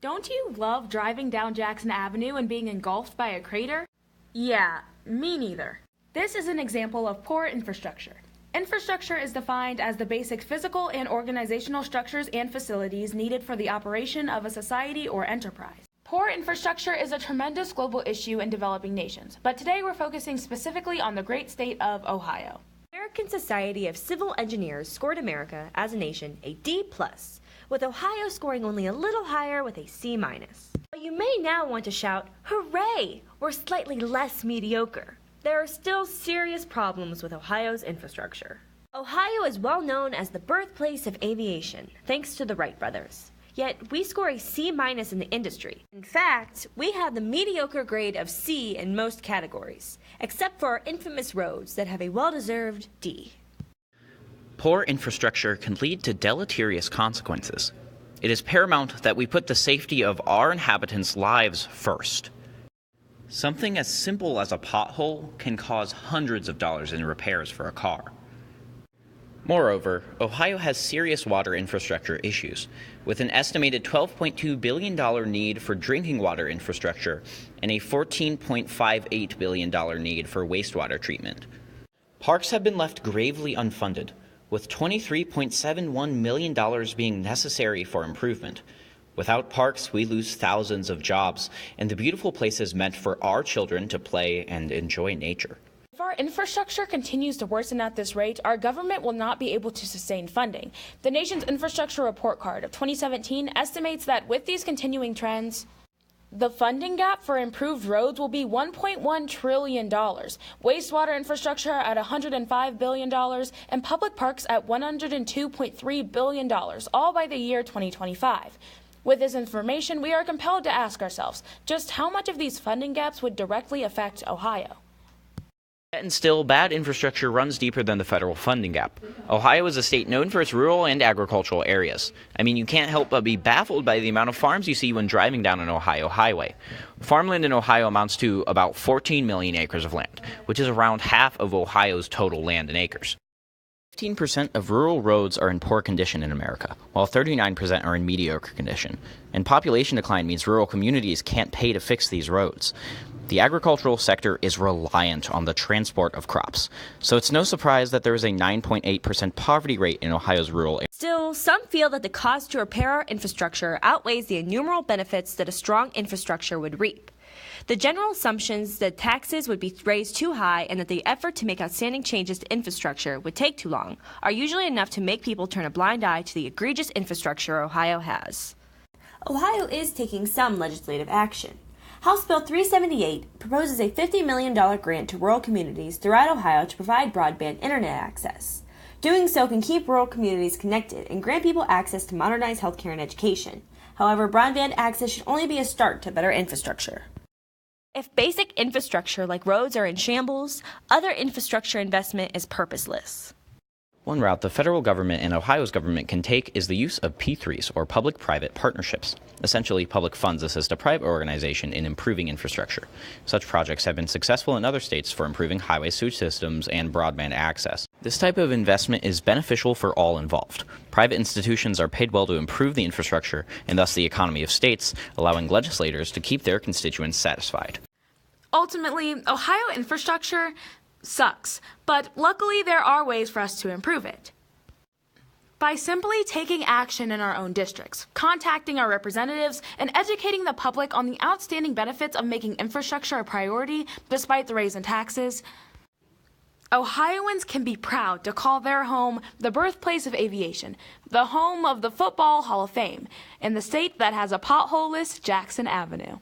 Don't you love driving down Jackson Avenue and being engulfed by a crater? Yeah, me neither. This is an example of poor infrastructure. Infrastructure is defined as the basic physical and organizational structures and facilities needed for the operation of a society or enterprise. Poor infrastructure is a tremendous global issue in developing nations, but today we're focusing specifically on the great state of Ohio. American Society of Civil Engineers scored America, as a nation, a D+, with Ohio scoring only a little higher with a C-. But you may now want to shout, hooray, we're slightly less mediocre. There are still serious problems with Ohio's infrastructure. Ohio is well known as the birthplace of aviation, thanks to the Wright brothers. Yet, we score a C- in the industry. In fact, we have the mediocre grade of C in most categories, except for our infamous roads that have a well-deserved D. Poor infrastructure can lead to deleterious consequences. It is paramount that we put the safety of our inhabitants' lives first. Something as simple as a pothole can cause hundreds of dollars in repairs for a car. Moreover, Ohio has serious water infrastructure issues, with an estimated $12.2 billion need for drinking water infrastructure and a $14.58 billion need for wastewater treatment. Parks have been left gravely unfunded, with $23.71 million being necessary for improvement. Without parks, we lose thousands of jobs and the beautiful places meant for our children to play and enjoy nature. If our infrastructure continues to worsen at this rate, our government will not be able to sustain funding. The nation's infrastructure report card of 2017 estimates that with these continuing trends, the funding gap for improved roads will be $1.1 trillion, wastewater infrastructure at $105 billion, and public parks at $102.3 billion, all by the year 2025. With this information, we are compelled to ask ourselves just how much of these funding gaps would directly affect Ohio. And still, bad infrastructure runs deeper than the federal funding gap. Ohio is a state known for its rural and agricultural areas. I mean, you can't help but be baffled by the amount of farms you see when driving down an Ohio highway. Farmland in Ohio amounts to about 14 million acres of land, which is around half of Ohio's total land in acres. 15% of rural roads are in poor condition in America, while 39% are in mediocre condition. And population decline means rural communities can't pay to fix these roads. The agricultural sector is reliant on the transport of crops, so it's no surprise that there is a 9.8% poverty rate in Ohio's rural areas. Still, some feel that the cost to repair our infrastructure outweighs the innumerable benefits that a strong infrastructure would reap. The general assumptions that taxes would be raised too high and that the effort to make outstanding changes to infrastructure would take too long are usually enough to make people turn a blind eye to the egregious infrastructure Ohio has. Ohio is taking some legislative action. House Bill 378 proposes a $50 million grant to rural communities throughout Ohio to provide broadband internet access. Doing so can keep rural communities connected and grant people access to modernized healthcare and education. However, broadband access should only be a start to better infrastructure. If basic infrastructure like roads are in shambles, other infrastructure investment is purposeless. One route the federal government and Ohio's government can take is the use of P3s, or public-private partnerships. Essentially, public funds assist a private organization in improving infrastructure. Such projects have been successful in other states for improving highway sewage systems and broadband access. This type of investment is beneficial for all involved. Private institutions are paid well to improve the infrastructure and thus the economy of states, allowing legislators to keep their constituents satisfied. Ultimately, Ohio infrastructure sucks, but luckily there are ways for us to improve it. By simply taking action in our own districts, contacting our representatives, and educating the public on the outstanding benefits of making infrastructure a priority despite the raise in taxes, Ohioans can be proud to call their home the birthplace of aviation, the home of the Football Hall of Fame, and the state that has a potholeless Jackson Avenue.